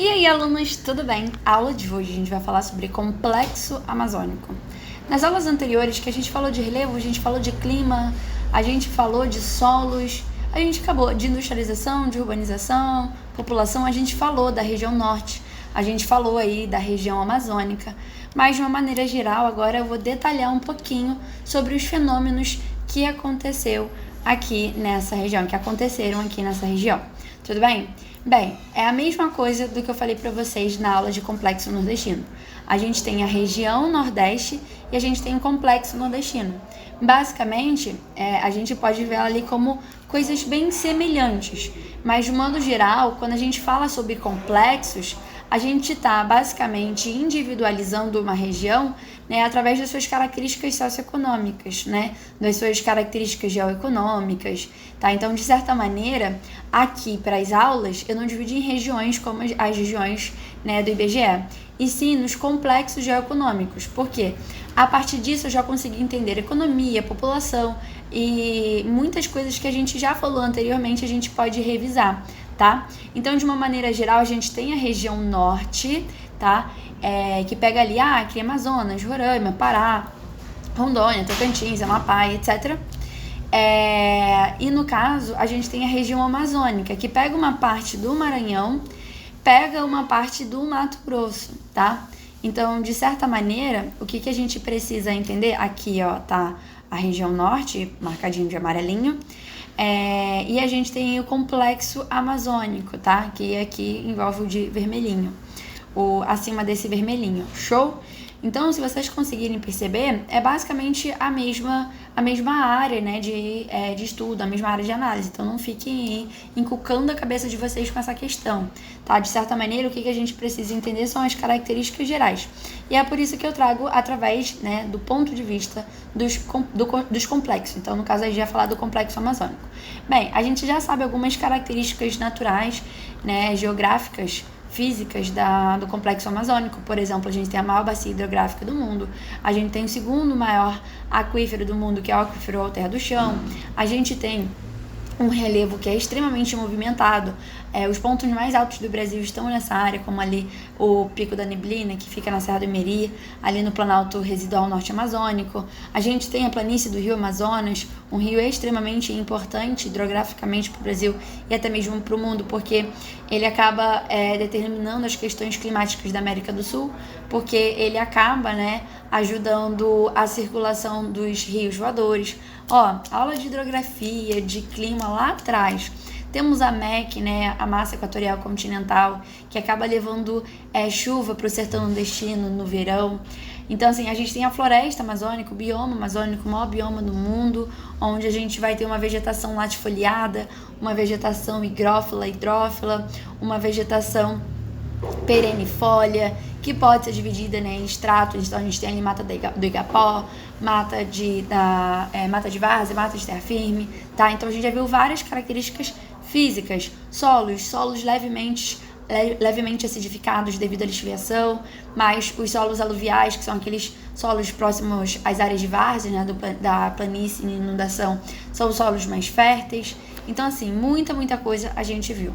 E aí, alunos, tudo bem? A aula de hoje a gente vai falar sobre complexo amazônico. Nas aulas anteriores que a gente falou de relevo, a gente falou de clima, a gente falou de solos, a gente acabou de industrialização, de urbanização, população, a gente falou da região norte, a gente falou aí da região amazônica, mas de uma maneira geral agora eu vou detalhar um pouquinho sobre os fenômenos que aconteceram aqui nessa região. Tudo bem? Bem, é a mesma coisa do que eu falei para vocês na aula de complexo nordestino. A gente tem a região nordeste e a gente tem o complexo nordestino. Basicamente, a gente pode ver ali como coisas bem semelhantes, mas de modo geral, quando a gente fala sobre complexos, a gente está basicamente individualizando uma região, né, através das suas características socioeconômicas, né, das suas características geoeconômicas, tá? Então, de certa maneira, aqui para as aulas, eu não dividi em regiões como as regiões, né, do IBGE, e sim nos complexos geoeconômicos. Por quê? A partir disso, eu já consegui entender economia, população e muitas coisas que a gente já falou anteriormente, a gente pode revisar, tá? Então, de uma maneira geral, a gente tem a região norte, tá? Que pega ali Acre, Amazonas, Roraima, Pará, Rondônia, Tocantins, Amapá, etc. E no caso, a gente tem a região amazônica, que pega uma parte do Maranhão, pega uma parte do Mato Grosso, tá? Então, de certa maneira, o que a gente precisa entender? Aqui, ó, tá a região norte, marcadinho de amarelinho, e a gente tem o complexo amazônico, tá? Que aqui envolve o de vermelhinho, acima desse vermelhinho, show? Então, se vocês conseguirem perceber, é basicamente a mesma área, né, de estudo, a mesma área de análise. Então, não fiquem encucando a cabeça de vocês com essa questão, tá? De certa maneira, o que a gente precisa entender são as características gerais. E é por isso que eu trago através, né, do ponto de vista dos complexos. Então, no caso, a gente vai falar do complexo amazônico. Bem, a gente já sabe algumas características naturais, né, geográficas, físicas do complexo amazônico. Por exemplo, a gente tem a maior bacia hidrográfica do mundo, a gente tem o segundo maior aquífero do mundo, que é o aquífero Alter do Chão, a gente tem um relevo que é extremamente movimentado. Os pontos mais altos do Brasil estão nessa área, como ali o Pico da Neblina, que fica na Serra do Imeri, ali no Planalto Residual Norte Amazônico. A gente tem a planície do Rio Amazonas, um rio extremamente importante hidrograficamente para o Brasil e até mesmo para o mundo, porque ele acaba determinando as questões climáticas da América do Sul, porque ele acaba, né, ajudando a circulação dos rios voadores. Aula de hidrografia, de clima lá atrás. Temos a MEC, né, a massa equatorial continental, que acaba levando chuva para o sertão nordestino no verão. Então, assim, a gente tem a floresta amazônica, o bioma amazônico, o maior bioma do mundo, onde a gente vai ter uma vegetação latifoliada, uma vegetação higrófila, hidrófila, uma vegetação perennifolia, que pode ser dividida, né, em estratos. Então, a gente tem ali mata do Igapó, mata de várzea, mata de terra firme, tá? Então, a gente já viu várias características físicas, solos levemente acidificados devido à lixiviação, mas os solos aluviais, que são aqueles solos próximos às áreas de várzea, né, da planície e inundação, são os solos mais férteis. Então, assim, muita coisa a gente viu.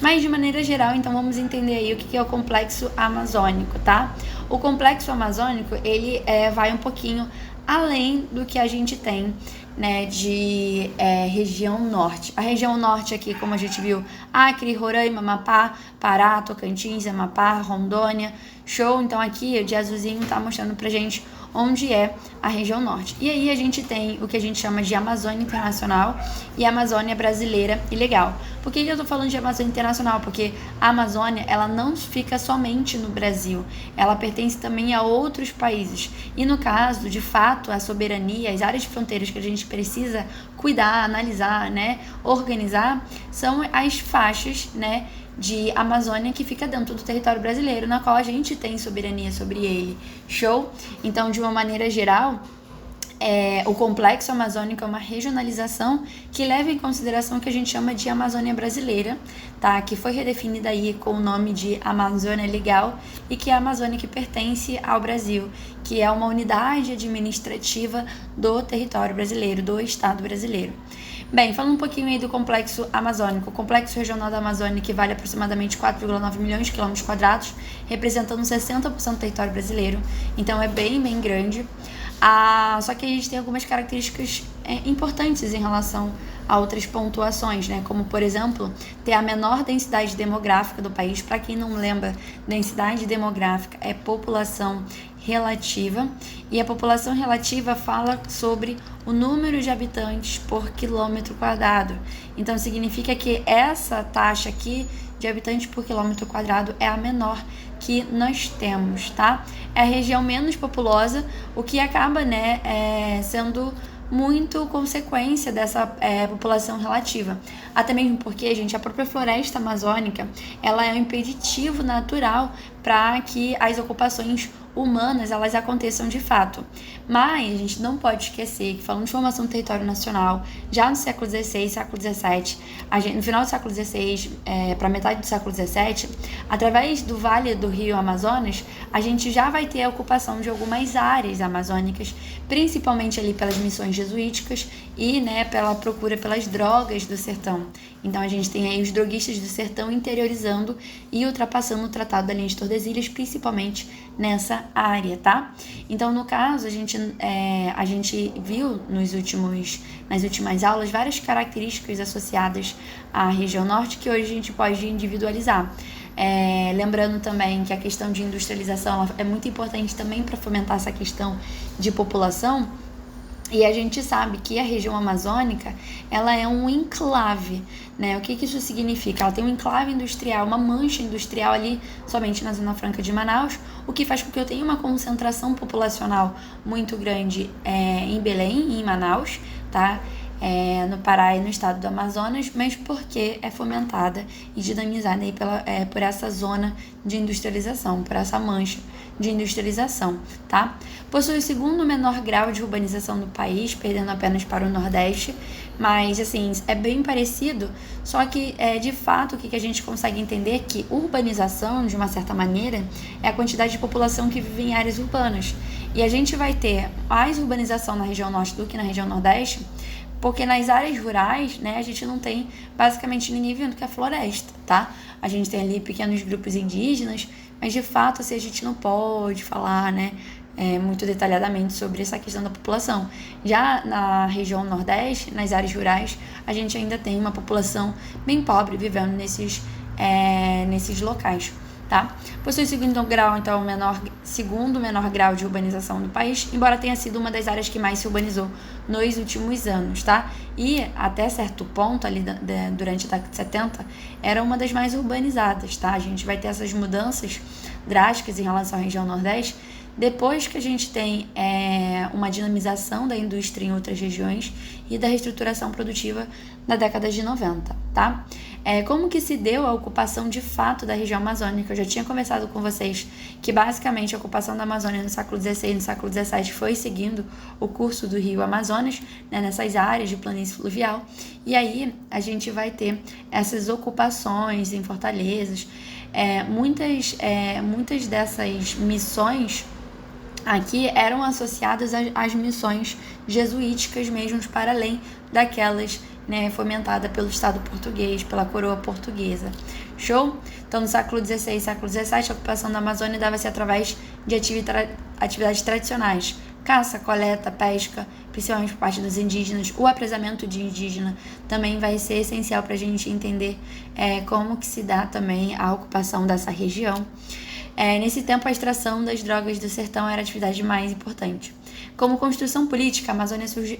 Mas, de maneira geral, então, vamos entender aí o que é o complexo amazônico, tá? O complexo amazônico, ele vai um pouquinho além do que a gente tem, né, de região norte. A região norte aqui, como a gente viu, Acre, Roraima, Amapá, Pará, Tocantins, Amapá, Rondônia, show? Então, aqui, de azulzinho, tá mostrando pra gente onde é a região norte. E aí a gente tem o que a gente chama de Amazônia Internacional e Amazônia Brasileira Ilegal. Por que eu tô falando de Amazônia Internacional? Porque a Amazônia, ela não fica somente no Brasil, ela pertence também a outros países. E no caso, de fato, a soberania, as áreas de fronteiras que a gente precisa cuidar, analisar, né, organizar, são as faixas, né, de Amazônia que fica dentro do território brasileiro, na qual a gente tem soberania sobre ele. Show? Então, de uma maneira geral, o complexo amazônico é uma regionalização que leva em consideração o que a gente chama de Amazônia brasileira, tá? Que foi redefinida aí com o nome de Amazônia Legal e que é a Amazônia que pertence ao Brasil, que é uma unidade administrativa do território brasileiro, do Estado brasileiro. Bem, falando um pouquinho aí do complexo amazônico. O complexo regional da Amazônia equivale a aproximadamente 4,9 milhões de quilômetros quadrados, representando 60% do território brasileiro. Então é bem grande. Só que a gente tem algumas características importantes em relação a outras pontuações, né? Como, por exemplo, ter a menor densidade demográfica do país. Para quem não lembra, densidade demográfica é população relativa, e a população relativa fala sobre o número de habitantes por quilômetro quadrado. Então, significa que essa taxa aqui de habitantes por quilômetro quadrado é a menor que nós temos, tá? É a região menos populosa, o que acaba, sendo muito consequência dessa população relativa. Até mesmo porque, gente, a própria floresta amazônica, ela é um impeditivo natural para que as ocupações humanas, elas aconteçam de fato. Mas a gente não pode esquecer que, falando de formação do território nacional, já no século XVI, século XVII, no final do século XVI, para metade do século XVII, através do Vale do Rio Amazonas, a gente já vai ter a ocupação de algumas áreas amazônicas, principalmente ali pelas missões jesuíticas e, pela procura pelas drogas do sertão. Então a gente tem aí os droguistas do sertão interiorizando e ultrapassando o Tratado da Linha de Tordesilhas, principalmente nessa área, tá? Então, no caso, a gente viu nas últimas aulas várias características associadas à região norte que hoje a gente pode individualizar. Lembrando também que a questão de industrialização é muito importante também para fomentar essa questão de população. E a gente sabe que a região amazônica, ela é um enclave, né? O que isso significa? Ela tem um enclave industrial, uma mancha industrial ali somente na Zona Franca de Manaus, o que faz com que eu tenha uma concentração populacional muito grande em Belém e em Manaus, tá? No Pará e no estado do Amazonas, mas porque é fomentada e dinamizada aí por essa zona de industrialização, por essa mancha de industrialização, tá? Possui o segundo menor grau de urbanização do país, perdendo apenas para o Nordeste, mas, assim, é bem parecido, só que, de fato, o que a gente consegue entender é que urbanização, de uma certa maneira, é a quantidade de população que vive em áreas urbanas. E a gente vai ter mais urbanização na região Norte do que na região Nordeste, porque nas áreas rurais, a gente não tem basicamente ninguém vivendo que é floresta, tá? A gente tem ali pequenos grupos indígenas, mas de fato, assim, a gente não pode falar, muito detalhadamente sobre essa questão da população. Já na região Nordeste, nas áreas rurais, a gente ainda tem uma população bem pobre vivendo nesses locais, tá? Possui o segundo grau, então, segundo menor grau de urbanização do país, embora tenha sido uma das áreas que mais se urbanizou nos últimos anos, tá? E até certo ponto, ali durante a década de 70, era uma das mais urbanizadas, tá? A gente vai ter essas mudanças drásticas em relação à região Nordeste, depois que a gente tem uma dinamização da indústria em outras regiões e da reestruturação produtiva na década de 90, tá? Como que se deu a ocupação de fato da região amazônica? Eu já tinha conversado com vocês que basicamente a ocupação da Amazônia no século XVI e no século XVII foi seguindo o curso do rio Amazonas, nessas áreas de planície fluvial, e aí a gente vai ter essas ocupações em fortalezas. Muitas dessas missões aqui eram associadas às missões jesuíticas mesmo, para além daquelas fomentada pelo Estado português, pela coroa portuguesa. Show? Então, no século XVI e século XVII, a ocupação da Amazônia dava-se através de atividades tradicionais: caça, coleta, pesca, principalmente por parte dos indígenas. O apresamento de indígena também vai ser essencial para a gente entender como que se dá também a ocupação dessa região. Nesse tempo, a extração das drogas do sertão era a atividade mais importante. Como construção política, a Amazônia surge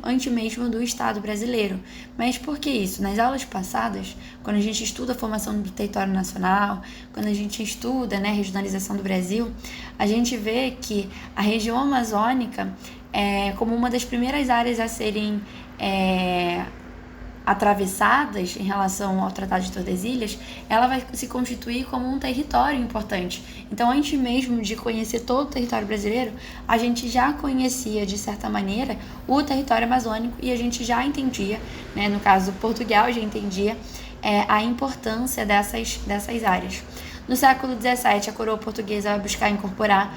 antes mesmo do Estado brasileiro. Mas por que isso? Nas aulas passadas, quando a gente estuda a formação do território nacional, quando a gente estuda a regionalização do Brasil, a gente vê que a região amazônica, como uma das primeiras áreas a serem atravessadas em relação ao Tratado de Tordesilhas, ela vai se constituir como um território importante. Então, antes mesmo de conhecer todo o território brasileiro, a gente já conhecia, de certa maneira, o território amazônico, e a gente já entendia, no caso Portugal, já entendia a importância dessas áreas. No século XVII, a coroa portuguesa vai buscar incorporar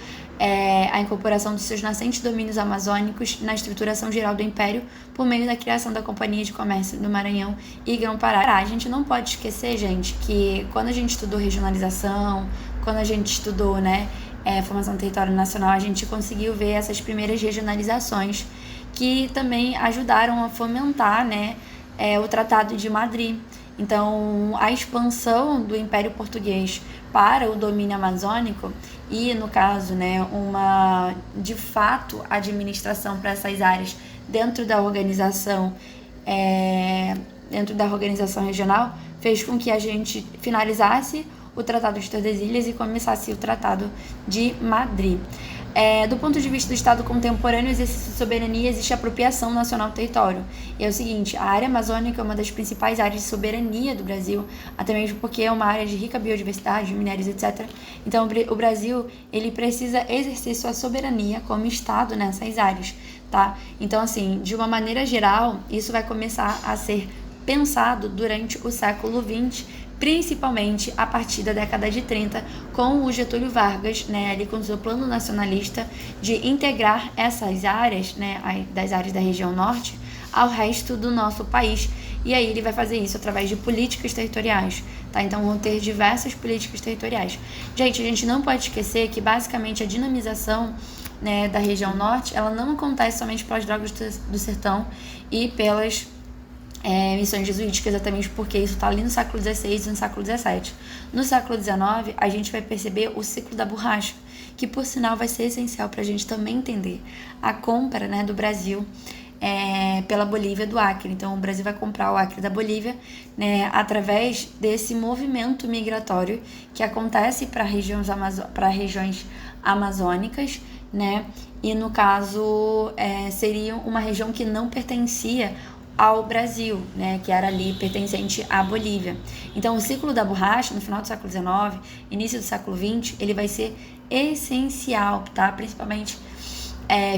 a incorporação dos seus nascentes domínios amazônicos na estruturação geral do Império por meio da criação da Companhia de Comércio do Maranhão e Grão-Pará. A gente não pode esquecer, gente, que quando a gente estudou regionalização, quando a gente estudou, formação do território nacional, a gente conseguiu ver essas primeiras regionalizações que também ajudaram a fomentar, o Tratado de Madrid. Então, a expansão do Império Português para o domínio amazônico e, no caso, uma, de fato, administração para essas áreas dentro da organização regional, fez com que a gente finalizasse o Tratado de Tordesilhas e começasse o Tratado de Madrid. Do ponto de vista do Estado contemporâneo, o exercício de soberania, existe apropriação nacional do território. E é o seguinte, a área amazônica é uma das principais áreas de soberania do Brasil, até mesmo porque é uma área de rica biodiversidade, minérios, etc. Então, o Brasil, ele precisa exercer sua soberania como Estado nessas áreas, tá? Então, assim, de uma maneira geral, isso vai começar a ser pensado durante o século XX, principalmente a partir da década de 30, com o Getúlio Vargas, ali com o seu plano nacionalista de integrar essas áreas, das áreas da região norte, ao resto do nosso país. E aí ele vai fazer isso através de políticas territoriais, tá? Então vão ter diversas políticas territoriais. Gente, a gente não pode esquecer que basicamente a dinamização da região norte, ela não acontece somente pelas drogas do sertão e pelas missões jesuíticas, exatamente porque isso está ali no século XVI e no século XVII. No século XIX, a gente vai perceber o ciclo da borracha, que por sinal vai ser essencial para a gente também entender a compra do Brasil pela Bolívia do Acre. Então, o Brasil vai comprar o Acre da Bolívia através desse movimento migratório que acontece para regiões amazônicas, e no caso seria uma região que não pertencia ao Brasil, que era ali pertencente à Bolívia. Então, o ciclo da borracha, no final do século XIX, início do século XX, ele vai ser essencial, tá? Principalmente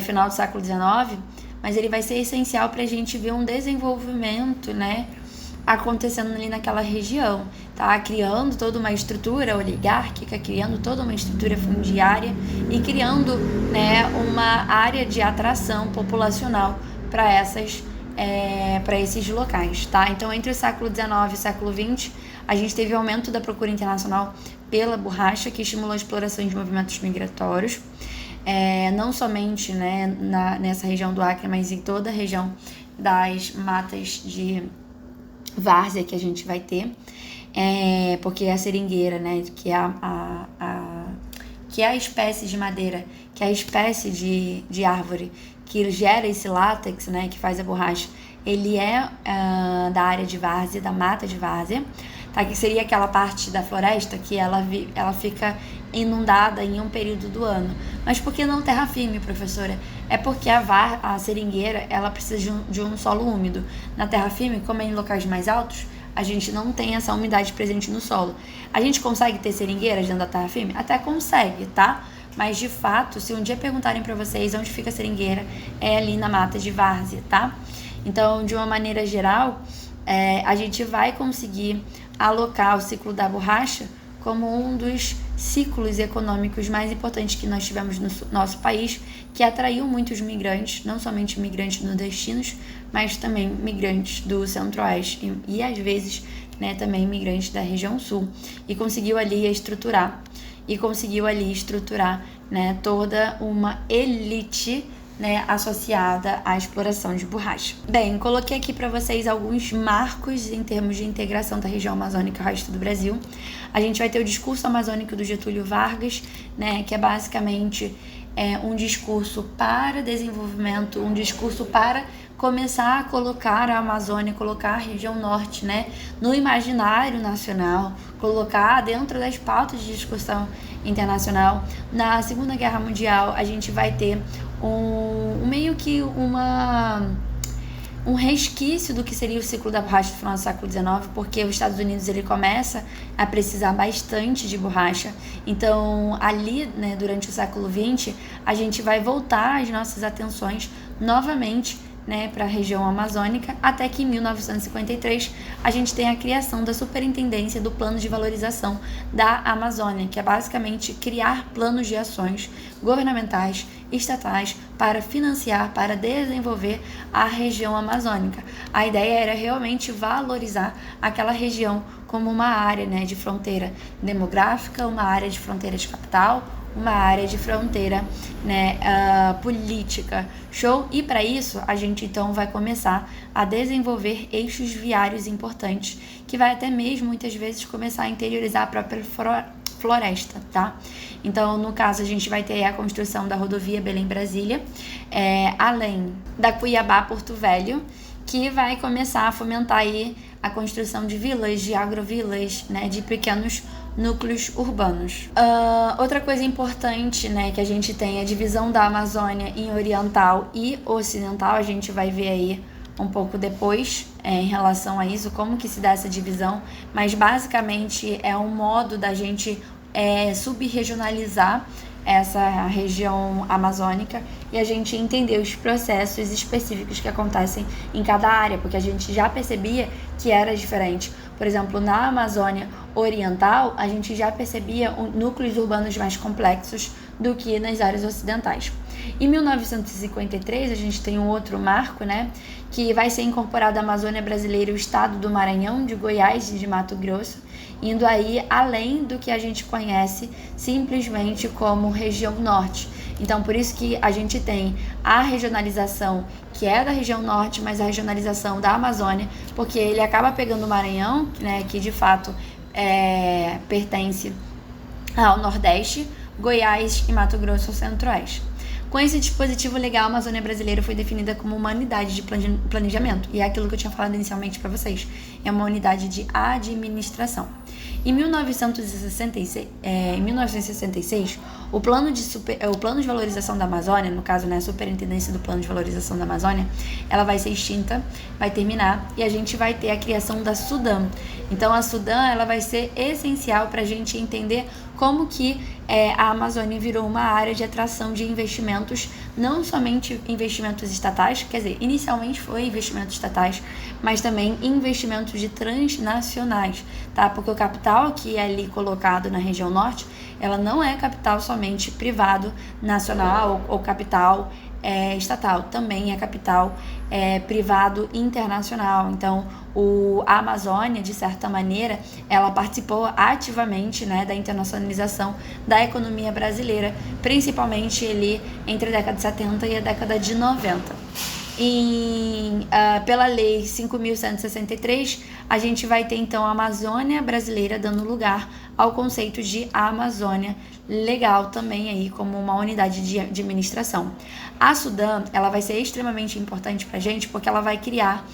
final do século XIX, mas ele vai ser essencial para a gente ver um desenvolvimento, acontecendo ali naquela região, tá? Criando toda uma estrutura oligárquica, criando toda uma estrutura fundiária e criando, uma área de atração populacional para esses locais, tá? Então, entre o século XIX e o século XX, a gente teve o aumento da procura internacional pela borracha, que estimulou a exploração de movimentos migratórios, não somente nessa região do Acre, mas em toda a região das matas de várzea que a gente vai ter, porque a seringueira, que é que é a espécie de madeira, que é a espécie de árvore que gera esse látex, que faz a borracha, ele é da área de várzea, da mata de várzea, tá? Que seria aquela parte da floresta que ela fica inundada em um período do ano. Mas por que não terra firme, professora? É porque a seringueira, ela precisa de um solo úmido. Na terra firme, como é em locais mais altos, a gente não tem essa umidade presente no solo. A gente consegue ter seringueiras dentro da terra firme? Até consegue, tá? Mas, de fato, se um dia perguntarem para vocês onde fica a seringueira, é ali na mata de várzea, tá? Então, de uma maneira geral, a gente vai conseguir alocar o ciclo da borracha como um dos ciclos econômicos mais importantes que nós tivemos no nosso país, que atraiu muitos migrantes, não somente migrantes nordestinos, mas também migrantes do centro-oeste e às vezes, também migrantes da região sul, e conseguiu ali estruturar toda uma elite associada à exploração de borracha. Bem, coloquei aqui para vocês alguns marcos em termos de integração da região amazônica ao resto do Brasil. A gente vai ter o discurso amazônico do Getúlio Vargas, que é basicamente um discurso para desenvolvimento, um discurso para começar a colocar a Amazônia, colocar a região norte, no imaginário nacional, colocar dentro das pautas de discussão internacional. Na Segunda Guerra Mundial, a gente vai ter um resquício do que seria o ciclo da borracha no final do século XIX, porque os Estados Unidos ele começa a precisar bastante de borracha. Então, ali, durante o século XX, a gente vai voltar as nossas atenções novamente né, para a região amazônica, até que em 1953 a gente tem a criação da Superintendência do Plano de Valorização da Amazônia, que é basicamente criar planos de ações governamentais, estatais, para financiar, para desenvolver a região amazônica. A ideia era realmente valorizar aquela região como uma área, né, de fronteira demográfica, uma área de fronteira de capital, uma área de fronteira, né, política. Show? E para isso, a gente então vai começar a desenvolver eixos viários importantes, que vai até mesmo, muitas vezes, começar a interiorizar a própria floresta, tá? Então, no caso, a gente vai ter a construção da rodovia Belém-Brasília, além da Cuiabá-Porto Velho, que vai começar a fomentar aí a construção de vilas, de agrovilas, né, de pequenos núcleos urbanos. Outra coisa importante, né, que a gente tem a divisão da Amazônia em oriental e ocidental. A gente vai ver aí um pouco depois em relação a isso, como que se dá essa divisão, mas basicamente é um modo da gente subregionalizar essa região amazônica e a gente entender os processos específicos que acontecem em cada área, porque a gente já percebia que era diferente. Por exemplo, na Amazônia Oriental, a gente já percebia núcleos urbanos mais complexos do que nas áreas ocidentais. Em 1953, a gente tem um outro marco, né, que vai ser incorporado à Amazônia Brasileira o estado do Maranhão, de Goiás e de Mato Grosso, indo aí além do que a gente conhece simplesmente como região norte. Então, por isso que a gente tem a regionalização, que é da região norte, mas a regionalização da Amazônia, porque ele acaba pegando o Maranhão, né, que de fato pertence ao Nordeste, Goiás e Mato Grosso ao Centro-Oeste. Com esse dispositivo legal, a Amazônia Brasileira foi definida como uma unidade de planejamento, e é aquilo que eu tinha falado inicialmente para vocês, é uma unidade de administração. Em 1966, o plano de valorização da Amazônia, no caso, né, a Superintendência do Plano de Valorização da Amazônia, ela vai ser extinta, vai terminar, e a gente vai ter a criação da SUDAM. Então, a SUDAM, ela vai ser essencial para a gente entender como que a Amazônia virou uma área de atração de investimentos, não somente investimentos estatais, quer dizer, inicialmente foi investimentos estatais, mas também investimentos de transnacionais, tá? Porque o capital que é ali colocado na região norte, ela não é capital somente privado, nacional ou capital estatal, também é capital privado internacional. Então, a Amazônia, de certa maneira, ela participou ativamente, né, da internacionalização da economia brasileira, principalmente ali entre a década de 70 e a década de 90. Pela Lei 5.163, a gente vai ter então a Amazônia Brasileira dando lugar ao conceito de Amazônia Legal também aí como uma unidade de administração. A SUDAM, ela vai ser extremamente importante para a gente porque ela vai criar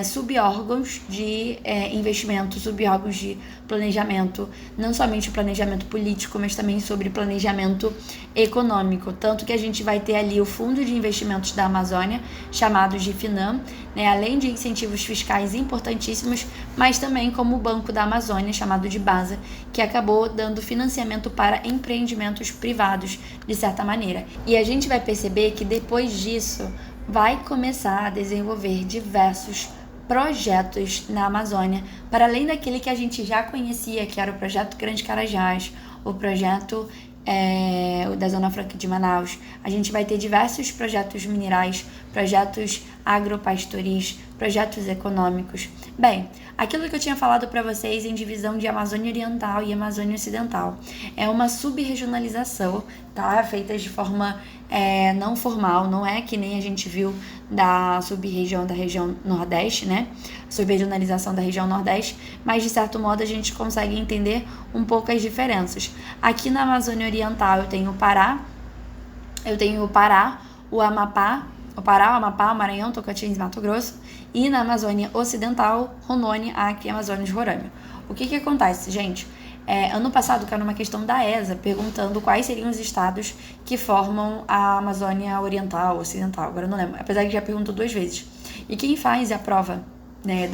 sub-órgãos de investimento, sub-órgãos de planejamento, não somente o planejamento político, mas também sobre planejamento econômico. Tanto que a gente vai ter ali o Fundo de Investimentos da Amazônia, chamado de FINAM, né, além de incentivos fiscais importantíssimos, mas também como o Banco da Amazônia, chamado de BASA, que acabou dando financiamento para empreendimentos privados, de certa maneira. E a gente vai perceber que depois disso, vai começar a desenvolver diversos projetos na Amazônia, para além daquele que a gente já conhecia, que era o Projeto Grande Carajás, o projeto da Zona Franca de Manaus. A gente vai ter diversos projetos minerais, projetos agropastoris, projetos econômicos. Bem, aquilo que eu tinha falado para vocês em divisão de Amazônia Oriental e Amazônia Ocidental é uma sub-regionalização, tá? Feita de forma não formal, não é que nem a gente viu da sub-região da região Nordeste, né? Sub-regionalização da região Nordeste, mas de certo modo a gente consegue entender um pouco as diferenças. Aqui na Amazônia Oriental eu tenho o Pará, o Amapá, o Maranhão, Tocantins e Mato Grosso, e na Amazônia Ocidental, Rondônia, Acre e Amazônia de Roraima. O que acontece, gente? Ano passado caiu numa questão da ESA, perguntando quais seriam os estados que formam a Amazônia Oriental, Ocidental, agora eu não lembro, apesar que já perguntou 2 vezes. E quem faz a prova né,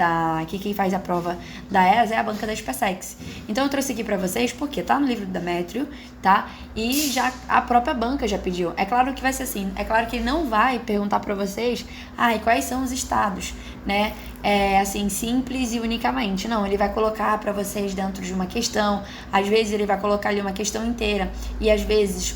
que quem faz a prova da ESA é a banca da SpaceX. Então eu trouxe aqui para vocês porque tá no livro da Demétrio, tá? E já a própria banca já pediu. É claro que vai ser assim, é claro que ele não vai perguntar para vocês, e quais são os estados, né? Assim, simples e unicamente. Não, ele vai colocar para vocês dentro de uma questão. Às vezes ele vai colocar ali uma questão inteira e às vezes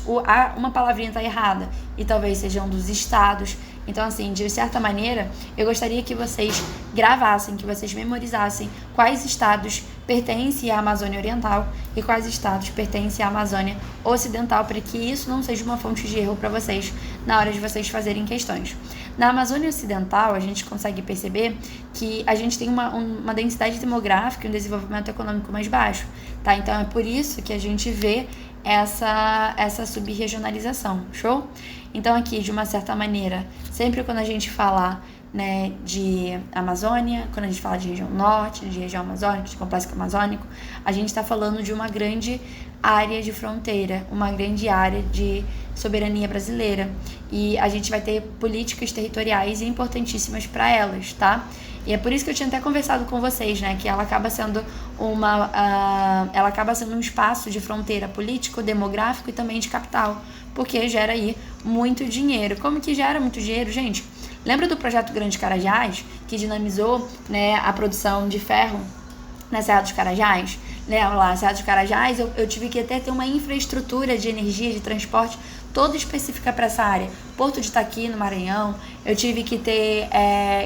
uma palavrinha tá errada e talvez sejam dos estados. Então, assim, de certa maneira, eu gostaria que vocês gravassem, que vocês memorizassem quais estados pertencem à Amazônia Oriental e quais estados pertencem à Amazônia Ocidental, para que isso não seja uma fonte de erro para vocês na hora de vocês fazerem questões. Na Amazônia Ocidental, a gente consegue perceber que a gente tem uma densidade demográfica e um desenvolvimento econômico mais baixo, tá? Então, é por isso que a gente vê essa subregionalização, show? Então aqui, de uma certa maneira, sempre quando a gente falar, né, de Amazônia, quando a gente fala de região norte, de região amazônica, de complexo amazônico, a gente está falando de uma grande área de fronteira, uma grande área de soberania brasileira, e a gente vai ter políticas territoriais importantíssimas para elas, tá? E é por isso que eu tinha até conversado com vocês, né, que ela acaba sendo um espaço de fronteira político, demográfico e também de capital, porque gera aí muito dinheiro. Como que gera muito dinheiro, gente? Lembra do projeto Grande Carajás, que dinamizou, né, a produção de ferro na Serra dos Carajás? Lembra lá, na Serra dos Carajás, eu tive que até ter uma infraestrutura de energia, de transporte, toda específica para essa área. Porto de Itaqui, no Maranhão, eu tive que ter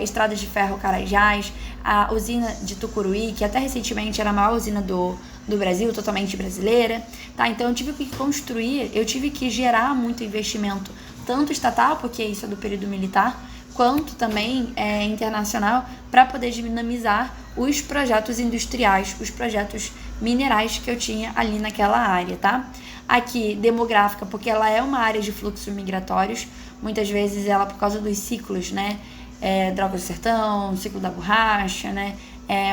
estradas de ferro Carajás, a usina de Tucuruí, que até recentemente era a maior usina do Brasil, totalmente brasileira, tá? Então eu tive que construir, eu tive que gerar muito investimento, tanto estatal, porque isso é do período militar, quanto também internacional, para poder dinamizar os projetos industriais, os projetos minerais que eu tinha ali naquela área, tá? Aqui, demográfica, porque ela é uma área de fluxos migratórios, muitas vezes ela, por causa dos ciclos, né? Droga do sertão, ciclo da borracha, né?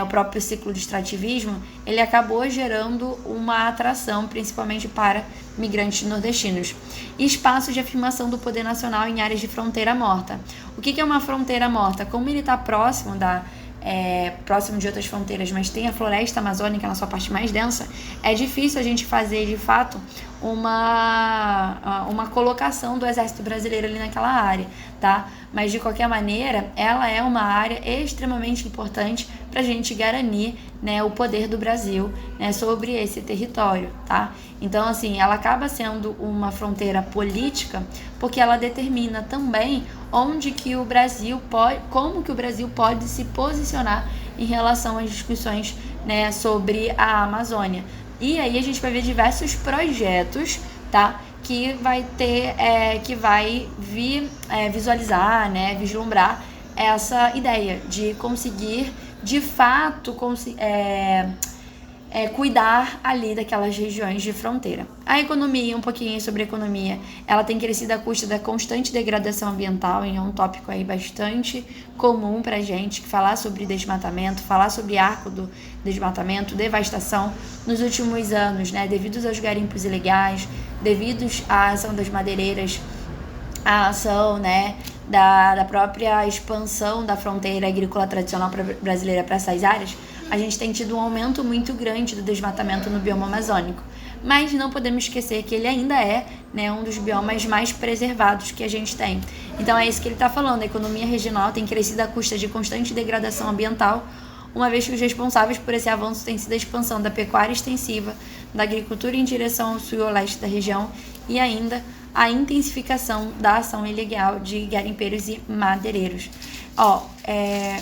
O próprio ciclo de extrativismo, ele acabou gerando uma atração, principalmente para migrantes nordestinos. E espaço de afirmação do poder nacional em áreas de fronteira morta. O que é uma fronteira morta? Como ele está próximo próximo de outras fronteiras, mas tem a floresta amazônica na sua parte mais densa, é difícil a gente fazer, de fato, uma colocação do exército brasileiro ali naquela área, tá? Mas, de qualquer maneira, ela é uma área extremamente importante para a gente garantir, né, o poder do Brasil, né, sobre esse território, tá? Então, assim, ela acaba sendo uma fronteira política porque ela determina também onde que o Brasil como que o Brasil pode se posicionar em relação às discussões, né, sobre a Amazônia. E aí a gente vai ver diversos projetos, tá? Que vai ter, que vai visualizar, né, vislumbrar essa ideia de conseguir, de fato, cuidar ali daquelas regiões de fronteira. A economia, um pouquinho sobre a economia, ela tem crescido à custa da constante degradação ambiental, e é um tópico aí bastante comum pra gente, falar sobre desmatamento, falar sobre arco do desmatamento, devastação nos últimos anos, né, devido aos garimpos ilegais, devido à ação das madeireiras, a ação, né, da própria expansão da fronteira agrícola tradicional brasileira para essas áreas, a gente tem tido um aumento muito grande do desmatamento no bioma amazônico. Mas não podemos esquecer que ele ainda é, né, um dos biomas mais preservados que a gente tem. Então é isso que ele está falando, a economia regional tem crescido à custa de constante degradação ambiental, uma vez que os responsáveis por esse avanço têm sido a expansão da pecuária extensiva, da agricultura em direção ao sul e ao leste da região e ainda a intensificação da ação ilegal de garimpeiros e madeireiros.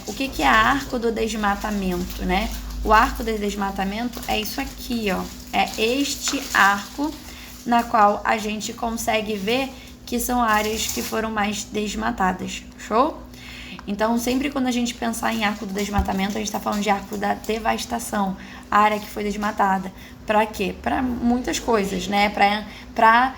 O que é arco do desmatamento, né? O arco do desmatamento é isso aqui, ó. É este arco na qual a gente consegue ver que são áreas que foram mais desmatadas. Show? Então, sempre quando a gente pensar em arco do desmatamento, a gente está falando de arco da devastação, a área que foi desmatada. Para quê? Para muitas coisas, né? Para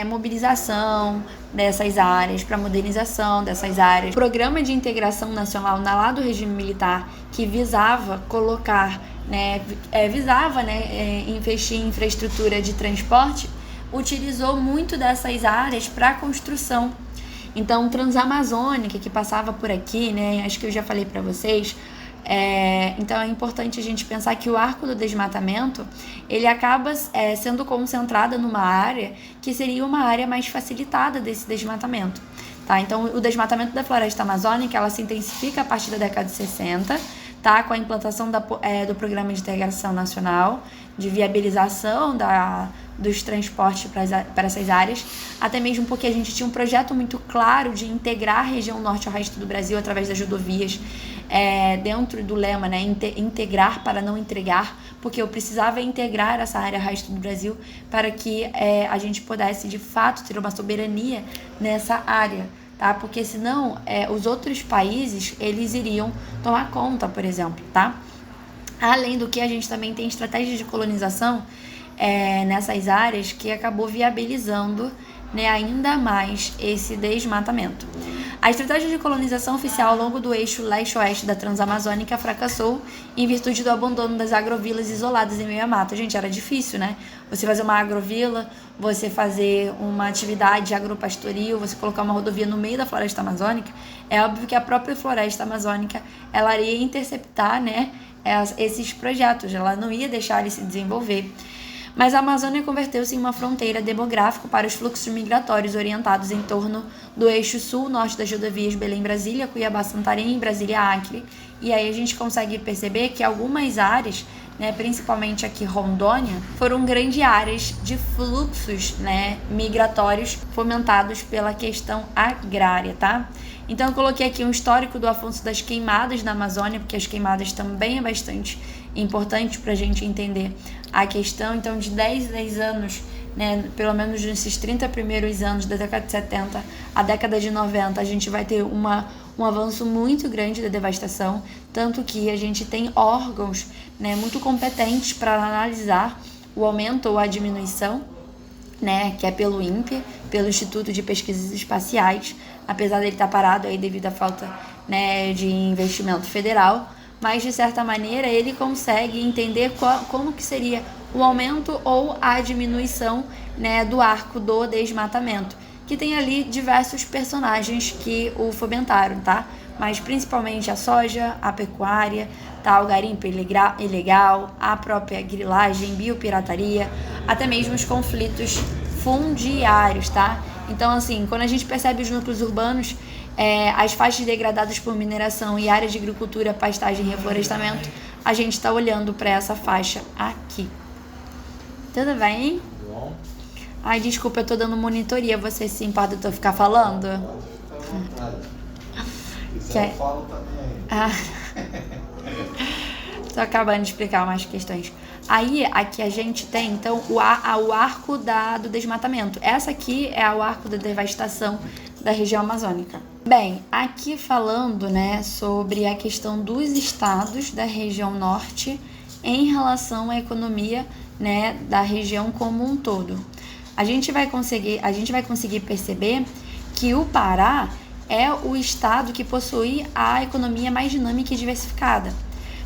mobilização dessas áreas, para modernização dessas áreas. O Programa de Integração Nacional lá do regime militar, que visava colocar, né, investir em infraestrutura de transporte, utilizou muito dessas áreas para construção. Então, Transamazônica, que passava por aqui, né, acho que eu já falei para vocês, Então é importante a gente pensar que o arco do desmatamento, ele acaba sendo concentrado numa área que seria uma área mais facilitada desse desmatamento. Tá? Então o desmatamento da floresta amazônica, ela se intensifica a partir da década de 60, tá? Com a implantação do Programa de Integração Nacional, de viabilização dos transportes para essas áreas, até mesmo porque a gente tinha um projeto muito claro de integrar a região norte ao resto do Brasil através das rodovias, dentro do lema, né, integrar para não entregar, porque eu precisava integrar essa área ao resto do Brasil para que a gente pudesse, de fato, ter uma soberania nessa área, tá? Porque senão os outros países, eles iriam tomar conta, por exemplo, tá? Além do que, a gente também tem estratégias de colonização nessas áreas que acabou viabilizando, né, ainda mais esse desmatamento. A estratégia de colonização oficial ao longo do eixo leste-oeste da Transamazônica fracassou em virtude do abandono das agrovilas isoladas em meio à mata. Gente, era difícil, né? Você fazer uma agrovila, você fazer uma atividade agropastoril, você colocar uma rodovia no meio da floresta amazônica. É óbvio que a própria floresta amazônica, ela iria interceptar, né, esses projetos, ela não ia deixar eles se desenvolver. Mas a Amazônia converteu-se em uma fronteira demográfica para os fluxos migratórios orientados em torno do eixo sul-norte das rodovias Belém-Brasília, Cuiabá-Santarém e Brasília-Acre. E aí a gente consegue perceber que algumas áreas, né, principalmente aqui Rondônia, foram grandes áreas de fluxos, né, migratórios fomentados pela questão agrária, tá? Então eu coloquei aqui um histórico do Afonso das Queimadas na Amazônia, porque as queimadas também é bastante importante para a gente entender a questão. Então, de 10 em 10 anos, né, pelo menos nesses 30 primeiros anos da década de 70 à década de 90, a gente vai ter um avanço muito grande da devastação, tanto que a gente tem órgãos, né, muito competentes para analisar o aumento ou a diminuição, né, que é pelo INPE, pelo Instituto de Pesquisas Espaciais, apesar dele estar parado aí devido à falta, né, de investimento federal, mas de certa maneira ele consegue entender como que seria o aumento ou a diminuição, né, do arco do desmatamento, que tem ali diversos personagens que o fomentaram, tá? Mas principalmente a soja, a pecuária, tá? O garimpo ilegal, a própria grilagem, biopirataria, até mesmo os conflitos fundiários, tá? Então, assim, quando a gente percebe os núcleos urbanos, as faixas degradadas por mineração e áreas de agricultura, pastagem e reflorestamento, a gente está olhando para essa faixa aqui. Tudo bem? Bom. Ai, desculpa, eu tô dando monitoria. Você se importa de eu ficar falando? Se eu falo também. Tô acabando de explicar umas questões. Aí, aqui a gente tem, então, o arco do desmatamento. Essa aqui é o arco da devastação da região amazônica. Bem, aqui falando, né, sobre a questão dos estados da região norte em relação à economia, né, da região como um todo. A gente vai conseguir perceber que o Pará é o estado que possui a economia mais dinâmica e diversificada.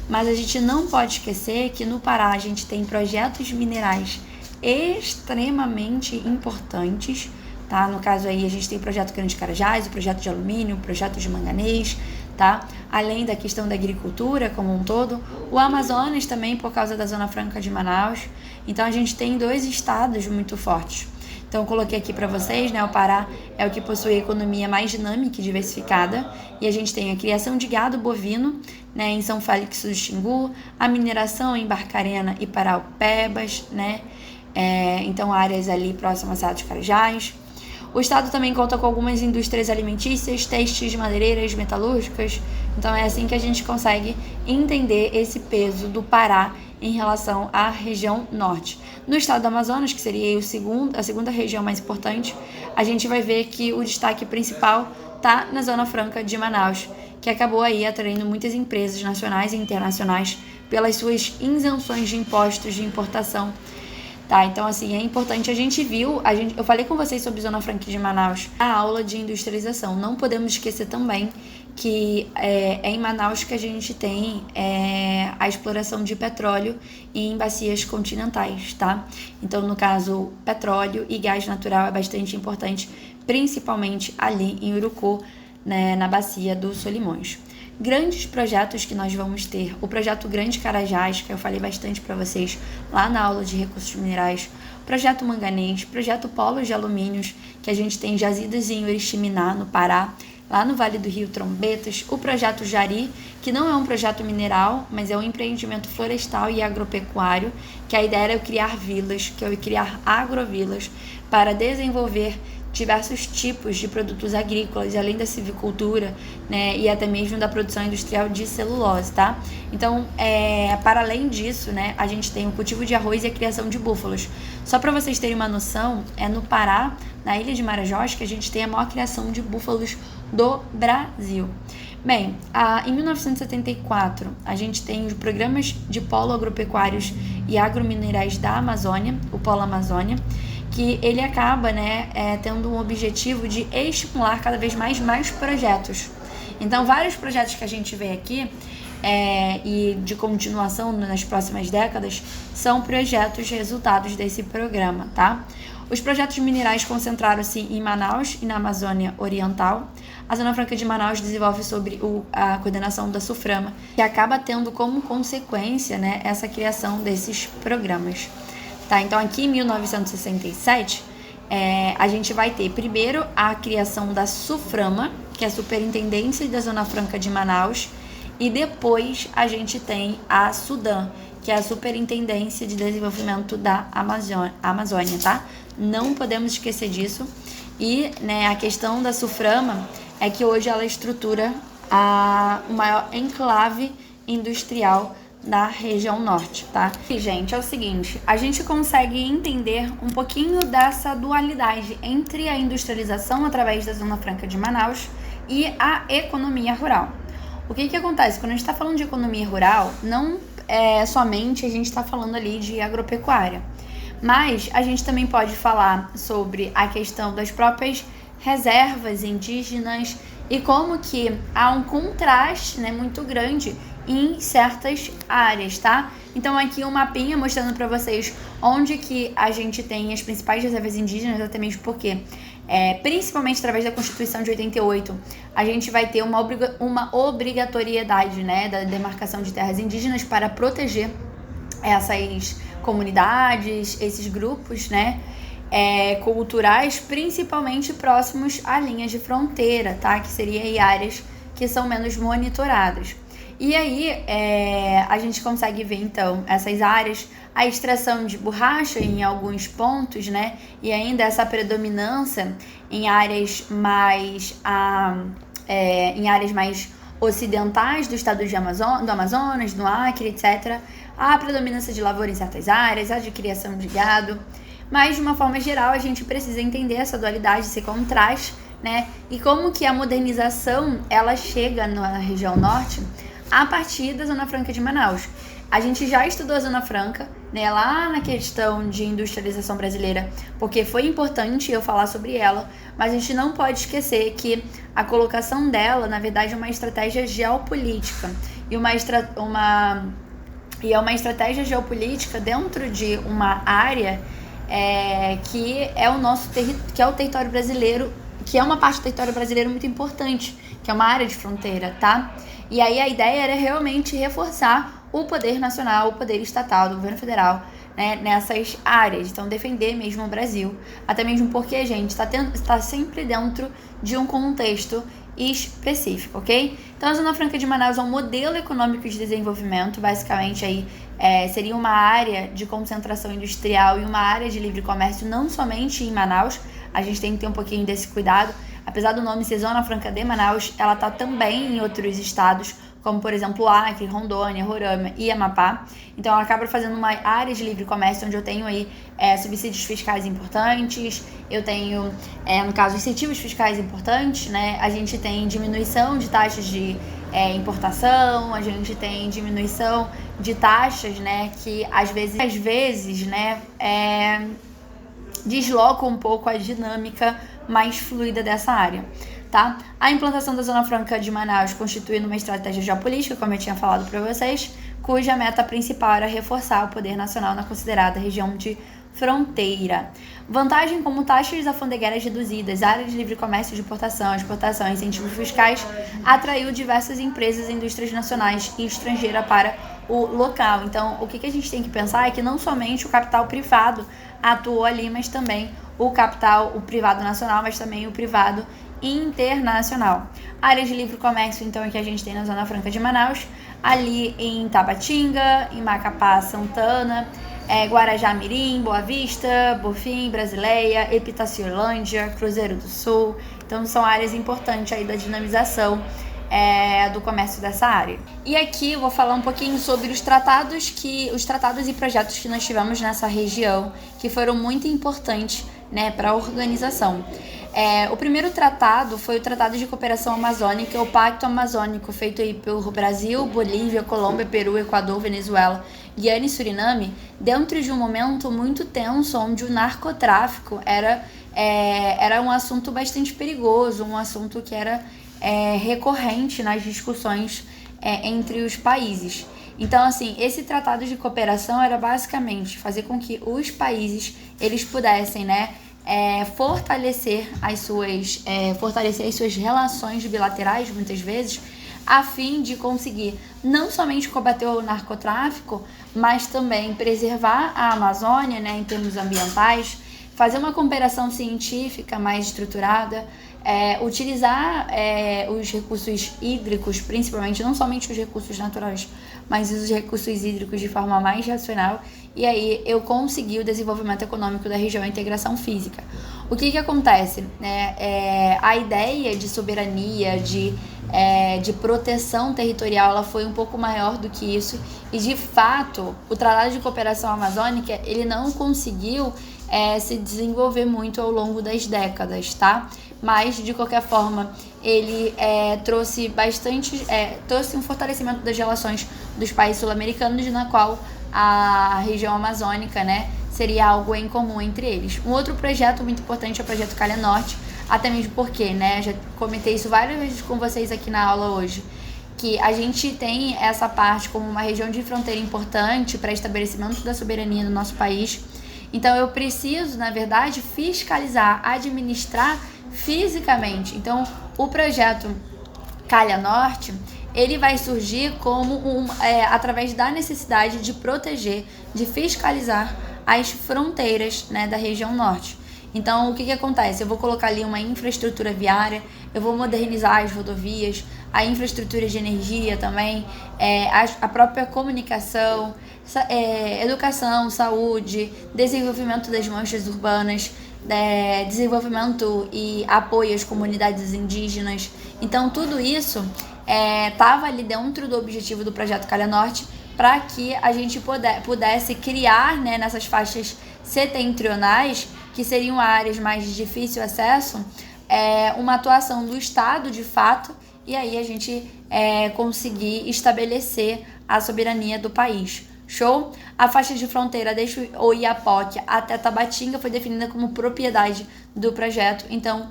Mas a gente não pode esquecer que no Pará a gente tem projetos minerais extremamente importantes, tá? No caso aí a gente tem o projeto Grande Carajás, o projeto de alumínio, o projeto de manganês, tá? Além da questão da agricultura como um todo, o Amazonas também por causa da Zona Franca de Manaus. Então a gente tem 2 estados muito fortes. Então eu coloquei aqui para vocês, né, o Pará é o que possui a economia mais dinâmica e diversificada, e a gente tem a criação de gado bovino, né, em São Félix do Xingu, a mineração em Barcarena e Paraupebas, né, então áreas ali próximas a de Carajás. O estado também conta com algumas indústrias alimentícias, têxteis, madeireiras, metalúrgicas. Então é assim que a gente consegue entender esse peso do Pará em relação à região norte. No estado do Amazonas, que seria a segunda região mais importante, a gente vai ver que o destaque principal está na Zona Franca de Manaus, que acabou aí atraindo muitas empresas nacionais e internacionais pelas suas isenções de impostos de importação. Tá, então assim, é importante, eu falei com vocês sobre Zona Franca de Manaus, a aula de industrialização. Não podemos esquecer também que é em Manaus que a gente tem a exploração de petróleo em bacias continentais, tá? Então, no caso, petróleo e gás natural é bastante importante, principalmente ali em Urucu, né, na bacia do Solimões. grandes projetos que nós vamos ter. O projeto Grande Carajás, que eu falei bastante para vocês lá na aula de recursos minerais, projeto Manganês, projeto Polos de Alumínios, que a gente tem jazidas em Oriximiná, no Pará, lá no Vale do Rio Trombetas, o projeto Jari, que não é um projeto mineral, mas é um empreendimento florestal e agropecuário, que a ideia era eu criar vilas, que eu criar agrovilas, para desenvolver diversos tipos de produtos agrícolas, além da silvicultura, né, e até mesmo da produção industrial de celulose, tá? Então, para além disso, né, a gente tem o cultivo de arroz e a criação de búfalos. Só para vocês terem uma noção, é no Pará, na ilha de Marajós, que a gente tem a maior criação de búfalos do Brasil. Bem, em 1974, a gente tem os programas de polo agropecuários e agrominerais da Amazônia, o Polo Amazônia, que ele acaba, né, tendo um objetivo de estimular cada vez mais projetos. Então, vários projetos que a gente vê aqui e de continuação nas próximas décadas são projetos resultados desse programa, tá? Os projetos minerais concentraram-se em Manaus e na Amazônia Oriental. A Zona Franca de Manaus desenvolve sobre a coordenação da SUFRAMA, que acaba tendo como consequência, né, essa criação desses programas. Tá, então aqui em 1967, a gente vai ter primeiro a criação da SUFRAMA, que é a Superintendência da Zona Franca de Manaus, e depois a gente tem a SUDAM, que é a Superintendência de Desenvolvimento da Amazônia, tá? Não podemos esquecer disso. E, né, a questão da SUFRAMA é que hoje ela estrutura o maior enclave industrial da região norte, tá? E, gente, é o seguinte, a gente consegue entender um pouquinho dessa dualidade entre a industrialização através da Zona Franca de Manaus e a economia rural. O que acontece? Quando a gente está falando de economia rural, não somente a gente está falando ali de agropecuária, mas a gente também pode falar sobre a questão das próprias reservas indígenas e como que há um contraste, né, muito grande em certas áreas, tá? Então aqui um mapinha mostrando para vocês onde que a gente tem as principais reservas indígenas, até mesmo porque, principalmente através da Constituição de 88, a gente vai ter uma obrigatoriedade, né, da demarcação de terras indígenas para proteger essas comunidades, esses grupos, né, culturais, principalmente próximos a linhas de fronteira, tá? Que seria aí áreas que são menos monitoradas. E aí a gente consegue ver então essas áreas, a extração de borracha em alguns pontos, né? E ainda essa predominância em áreas mais ocidentais do estado do Amazonas, do Acre, etc. A predominância de lavoura em certas áreas, a de criação de gado. Mas de uma forma geral a gente precisa entender essa dualidade, esse contraste, né? E como que a modernização ela chega na região norte a partir da Zona Franca de Manaus. A gente já estudou a Zona Franca, né, lá na questão de industrialização brasileira, porque foi importante eu falar sobre ela, mas a gente não pode esquecer que a colocação dela, na verdade, é uma estratégia geopolítica e é uma estratégia geopolítica dentro de uma área que é que é o território brasileiro, que é uma parte do território brasileiro muito importante, que é uma área de fronteira, tá? E aí a ideia era realmente reforçar o poder nacional, o poder estatal do governo federal, né, nessas áreas. Então, defender mesmo o Brasil. Até mesmo porque a gente está sempre dentro de um contexto específico, ok? Então, a Zona Franca de Manaus é um modelo econômico de desenvolvimento. Basicamente, aí seria uma área de concentração industrial e uma área de livre comércio, não somente em Manaus. A gente tem que ter um pouquinho desse cuidado. Apesar do nome ser Zona Franca de Manaus, ela está também em outros estados, como por exemplo Acre, Rondônia, Roraima e Amapá. Então ela acaba fazendo uma área de livre comércio onde eu tenho aí subsídios fiscais importantes, eu tenho, no caso, incentivos fiscais importantes, né? A gente tem diminuição de taxas de importação, a gente tem diminuição de taxas, né, que às vezes, né, desloca um pouco a dinâmica mais fluida dessa área, tá? A implantação da Zona Franca de Manaus constitui uma estratégia geopolítica, como eu tinha falado para vocês, cuja meta principal era reforçar o poder nacional na considerada região de fronteira. Vantagem como taxas alfandegárias reduzidas, áreas de livre comércio de importação, exportação e incentivos fiscais atraiu diversas empresas e indústrias nacionais e estrangeiras para o local. Então, o que a gente tem que pensar é que não somente o capital privado atuou ali, mas também o privado nacional, mas também o privado internacional. Áreas de livre comércio, então, que a gente tem na Zona Franca de Manaus, ali em Tabatinga, em Macapá, Santana, Guarajá-Mirim, Boa Vista, Bonfim, Brasileia, Epitaciolândia, Cruzeiro do Sul. Então, são áreas importantes aí da dinamização do comércio dessa área. E aqui eu vou falar um pouquinho sobre os tratados e projetos que nós tivemos nessa região, que foram muito importantes, né, para a organização. O primeiro tratado foi o Tratado de Cooperação Amazônica, o Pacto Amazônico, feito aí por Brasil, Bolívia, Colômbia, Peru, Equador, Venezuela, Guiana e Suriname, dentro de um momento muito tenso, onde o narcotráfico era um assunto bastante perigoso, um assunto que era recorrente nas discussões entre os países. Então, assim, esse tratado de cooperação era basicamente fazer com que os países eles pudessem, né, fortalecer as suas relações bilaterais, muitas vezes, a fim de conseguir não somente combater o narcotráfico, mas também preservar a Amazônia, né, em termos ambientais, fazer uma cooperação científica mais estruturada, utilizar os recursos hídricos, principalmente, não somente os recursos naturais, mas os recursos hídricos de forma mais racional. E aí eu consegui o desenvolvimento econômico da região e a integração física. O que acontece? A ideia de soberania, de proteção territorial, ela foi um pouco maior do que isso. E, de fato, o Tratado de Cooperação Amazônica, ele não conseguiu se desenvolver muito ao longo das décadas, tá? Mas, de qualquer forma, ele trouxe um fortalecimento das relações dos países sul-americanos, na qual a região amazônica, né, seria algo em comum entre eles. Um outro projeto muito importante é o projeto Calha Norte, até mesmo porque, né, já comentei isso várias vezes com vocês aqui na aula hoje, que a gente tem essa parte como uma região de fronteira importante para estabelecimento da soberania do nosso país. Então, eu preciso, na verdade, fiscalizar, administrar fisicamente. Então, o projeto Calha Norte, ele vai surgir como através da necessidade de proteger, de fiscalizar as fronteiras, né, da região norte. Então, o que acontece? Eu vou colocar ali uma infraestrutura viária, eu vou modernizar as rodovias, a infraestrutura de energia também, a própria comunicação, educação, saúde, desenvolvimento das manchas urbanas, desenvolvimento e apoio às comunidades indígenas. Então, tudo isso estava ali dentro do objetivo do projeto Calha Norte, para que a gente pudesse criar, né, nessas faixas setentrionais, que seriam áreas mais de difícil acesso, uma atuação do Estado de fato, e aí a gente conseguir estabelecer a soberania do país. Show? A faixa de fronteira desde Oiapoque até Tabatinga foi definida como propriedade do projeto, então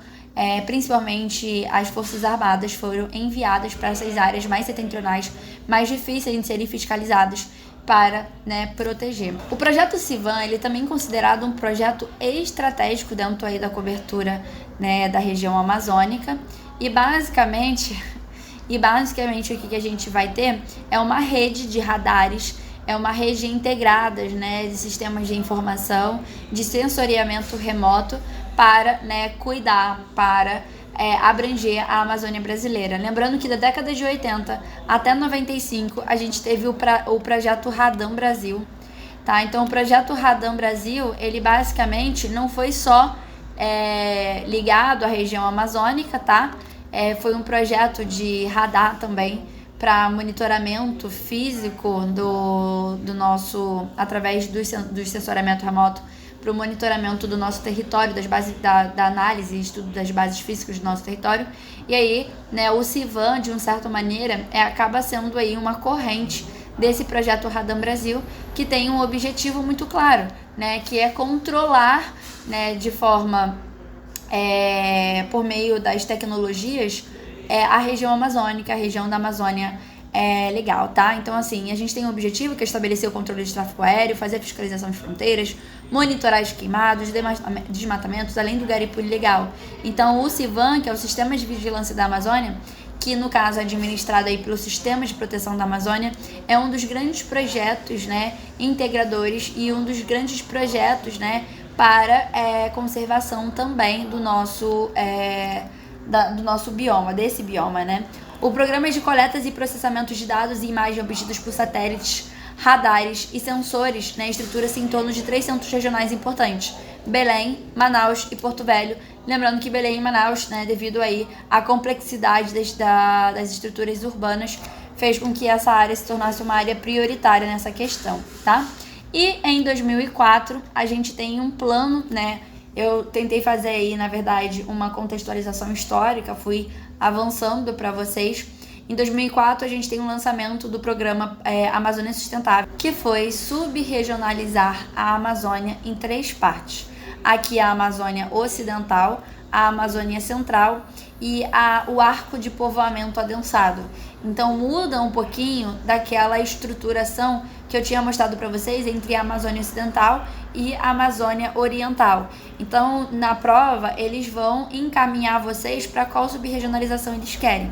principalmente as Forças Armadas foram enviadas para essas áreas mais setentrionais, mais difíceis de serem fiscalizadas, para, né, proteger. O projeto Civan, ele também é considerado um projeto estratégico dentro aí da cobertura, né, da região amazônica, e basicamente o que a gente vai ter é uma rede de radares, uma rede integrada, né, de sistemas de informação, de sensoriamento remoto para, né, cuidar, para abranger a Amazônia brasileira. Lembrando que da década de 80 até 95 a gente teve o projeto Radam Brasil, tá? Então o projeto Radam Brasil, ele basicamente não foi só ligado à região amazônica, tá? Foi um projeto de radar também para monitoramento físico do nosso, através do sensoriamento remoto, para o monitoramento do nosso território, das bases da análise e estudo das bases físicas do nosso território. E aí, né, o Civan, de uma certa maneira, acaba sendo aí uma corrente desse projeto Radam Brasil, que tem um objetivo muito claro, né, que é controlar, né, de forma, por meio das tecnologias, a região amazônica, a região da Amazônia legal, tá? Então, assim, a gente tem um objetivo que é estabelecer o controle de tráfego aéreo, fazer a fiscalização de fronteiras, monitorar as queimados, desmatamentos, além do garimpo ilegal. Então, o CIVAM, que é o Sistema de Vigilância da Amazônia, que no caso é administrado aí pelo Sistema de Proteção da Amazônia, é um dos grandes projetos, né, integradores e um dos grandes projetos, né, para conservação também do nosso bioma, desse bioma, né. O programa de coletas e processamento de dados e imagens obtidos por satélites, radares e sensores, né, estrutura-se em torno de 3 centros regionais importantes: Belém, Manaus e Porto Velho. Lembrando que Belém e Manaus, né, devido aí à complexidade das estruturas urbanas, fez com que essa área se tornasse uma área prioritária nessa questão, tá? E em 2004, a gente tem um plano, né? Eu tentei fazer aí, na verdade, uma contextualização histórica, fui avançando para vocês. Em 2004, a gente tem um lançamento do programa Amazônia Sustentável, que foi subregionalizar a Amazônia em 3 partes. Aqui a Amazônia Ocidental, a Amazônia Central e o arco de povoamento adensado. Então muda um pouquinho daquela estruturação que eu tinha mostrado para vocês entre a Amazônia Ocidental e a Amazônia Oriental. Então, na prova, eles vão encaminhar vocês para qual subregionalização eles querem.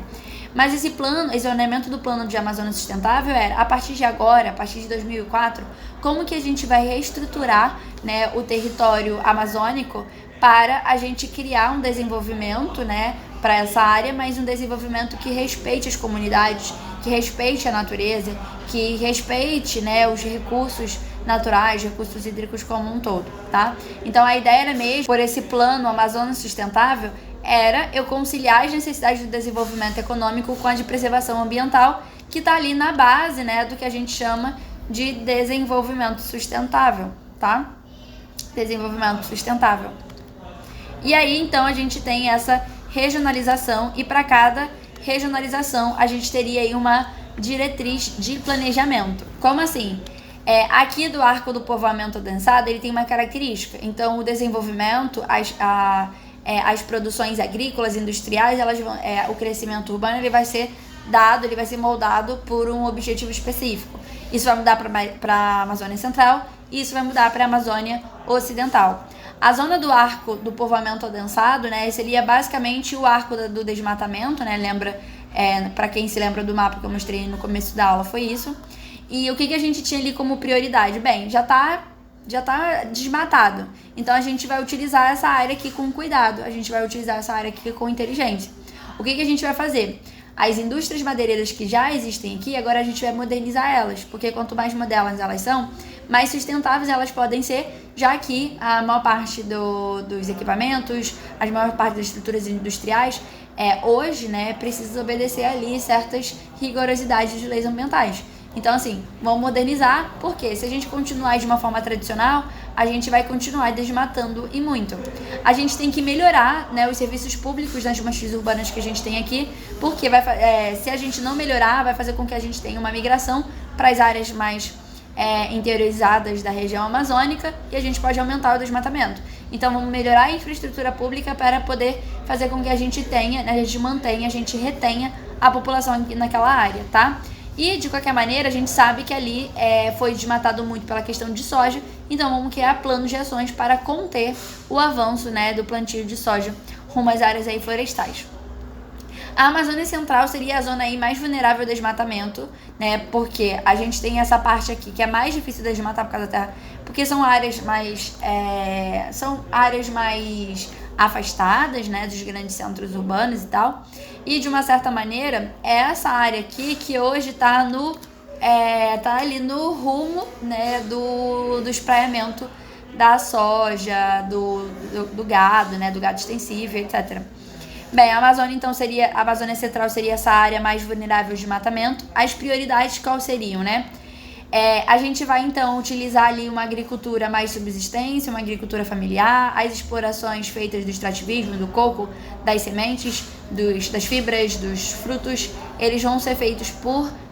Mas esse alinhamento do plano de Amazônia Sustentável era, a partir de agora, a partir de 2004, como que a gente vai reestruturar, né, o território amazônico para a gente criar um desenvolvimento, né, para essa área, mas um desenvolvimento que respeite as comunidades, que respeite a natureza, que respeite, né, os recursos naturais, recursos hídricos como um todo, tá? Então a ideia era mesmo, por esse plano Amazônia Sustentável, era eu conciliar as necessidades do desenvolvimento econômico com a de preservação ambiental, que está ali na base, né, do que a gente chama de desenvolvimento sustentável, tá? Desenvolvimento sustentável. E aí, então, a gente tem essa regionalização e para cada regionalização a gente teria aí uma diretriz de planejamento. Como assim? Aqui do arco do povoamento adensado, ele tem uma característica. Então, o desenvolvimento, as produções agrícolas, industriais, o crescimento urbano, ele vai ser moldado por um objetivo específico. Isso vai mudar para a Amazônia Central e isso vai mudar para a Amazônia Ocidental. A zona do arco do povoamento adensado, né, seria basicamente o arco do desmatamento, né, para quem se lembra do mapa que eu mostrei no começo da aula, foi isso. E o que a gente tinha ali como prioridade? Bem, já tá desmatado. Então a gente vai utilizar essa área aqui com cuidado, a gente vai utilizar essa área aqui com inteligência. O que a gente vai fazer? As indústrias madeireiras que já existem aqui, agora a gente vai modernizar elas, porque quanto mais modernas elas são, mais sustentáveis elas podem ser, já que a maior parte dos equipamentos, a maior parte das estruturas industriais, hoje, né, precisa obedecer ali certas rigorosidades de leis ambientais. Então, assim, vamos modernizar, porque se a gente continuar de uma forma tradicional, a gente vai continuar desmatando e muito. A gente tem que melhorar, né, os serviços públicos nas manchas urbanas que a gente tem aqui, porque se a gente não melhorar, vai fazer com que a gente tenha uma migração para as áreas mais interiorizadas da região amazônica e a gente pode aumentar o desmatamento. Então, vamos melhorar a infraestrutura pública para poder fazer com que a gente tenha, né, a gente mantenha, a gente retenha a população aqui naquela área, tá? E, de qualquer maneira, a gente sabe que ali foi desmatado muito pela questão de soja, então vamos criar planos de ações para conter o avanço, né, do plantio de soja rumo às áreas aí florestais. A Amazônia Central seria a zona aí mais vulnerável ao desmatamento, né, porque a gente tem essa parte aqui que é mais difícil de desmatar por causa da terra, porque são áreas mais afastadas, né, dos grandes centros urbanos e tal. E de uma certa maneira, é essa área aqui que hoje está ali no rumo, né, do espraiamento da soja, do gado, né, do gado extensível, etc. Bem, a Amazônia Central seria essa área mais vulnerável de desmatamento. As prioridades quais seriam, né? A gente vai, então, utilizar ali uma agricultura mais subsistência, uma agricultura familiar, as explorações feitas do extrativismo, do coco, das sementes, das fibras, dos frutos, eles vão ser feitos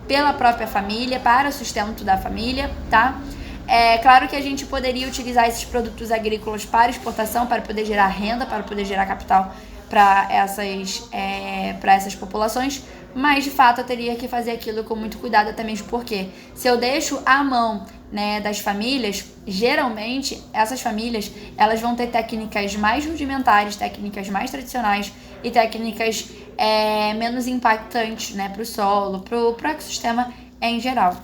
pela própria família, para o sustento da família, tá? Claro que a gente poderia utilizar esses produtos agrícolas para exportação, para poder gerar renda, para poder gerar capital para essas populações, mas de fato eu teria que fazer aquilo com muito cuidado, até mesmo porque se eu deixo à mão né, das famílias, geralmente essas famílias elas vão ter técnicas mais rudimentares, técnicas mais tradicionais e técnicas menos impactantes, né, para o solo, para o ecossistema em geral.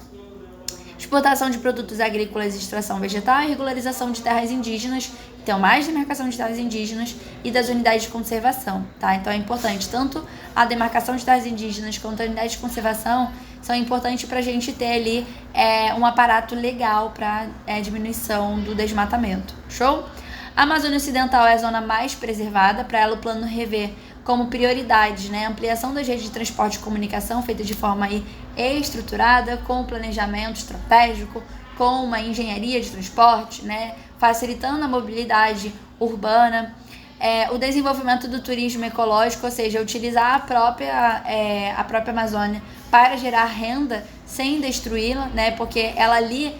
Exportação de produtos agrícolas e extração vegetal e regularização de terras indígenas, então mais demarcação de terras indígenas e das unidades de conservação, tá? Então é importante, tanto a demarcação de terras indígenas quanto a unidade de conservação são importantes para a gente ter ali um aparato legal para diminuição do desmatamento, show? A Amazônia Ocidental é a zona mais preservada, para ela o plano rever como prioridades, né? Ampliação das redes de transporte e comunicação feita de forma estruturada, com planejamento estratégico, com uma engenharia de transporte, né? Facilitando a mobilidade urbana, o desenvolvimento do turismo ecológico, ou seja, utilizar a própria Amazônia para gerar renda sem destruí-la, né? Porque ela ali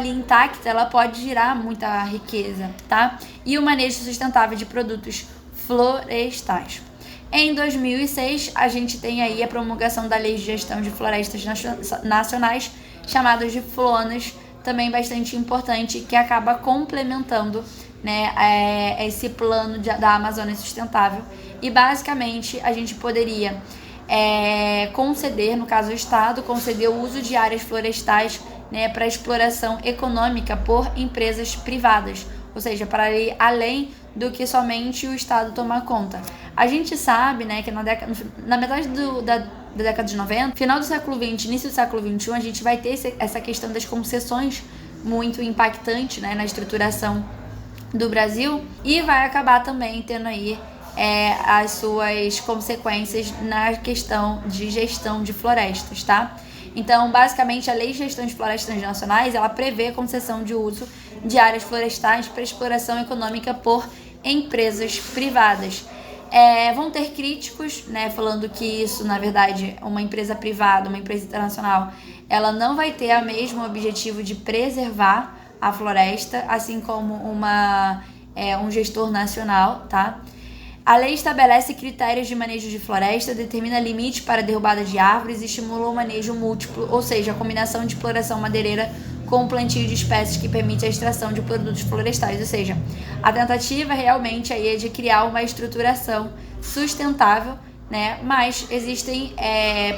intacta, ela pode gerar muita riqueza, tá? E o manejo sustentável de produtos florestais. Em 2006, a gente tem aí a promulgação da Lei de Gestão de Florestas Nacionais, chamadas de FLONAS, também bastante importante, que acaba complementando, né, esse plano da Amazônia Sustentável. E basicamente a gente poderia conceder, no caso o Estado, conceder o uso de áreas florestais, né, para exploração econômica por empresas privadas, ou seja, para ir além do que somente o Estado tomar conta. A gente sabe, né, que na metade da década de 90, final do século XX, início do século XXI, a gente vai ter essa questão das concessões muito impactante, né, na estruturação do Brasil, e vai acabar também tendo aí as suas consequências na questão de gestão de florestas, tá? Então, basicamente, a Lei de Gestão de Florestas Nacionais, ela prevê a concessão de uso de áreas florestais para exploração econômica por empresas privadas. Vão ter críticos, né, falando que isso, na verdade, uma empresa privada, uma empresa internacional, ela não vai ter o mesmo objetivo de preservar a floresta, assim como um gestor nacional, tá? A lei estabelece critérios de manejo de floresta, determina limites para a derrubada de árvores e estimula o manejo múltiplo, ou seja, a combinação de exploração madeireira com o plantio de espécies que permite a extração de produtos florestais, ou seja, a tentativa realmente aí é de criar uma estruturação sustentável, né? Mas existem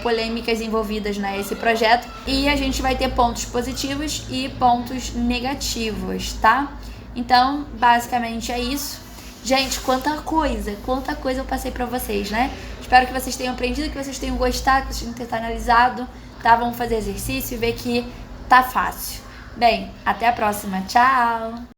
polêmicas envolvidas nesse projeto e a gente vai ter pontos positivos e pontos negativos, tá? Então, basicamente é isso. Gente, quanta coisa eu passei pra vocês, né? Espero que vocês tenham aprendido, que vocês tenham gostado, que vocês tenham analisado, tá? Vamos fazer exercício e ver que tá fácil. Bem, até a próxima. Tchau!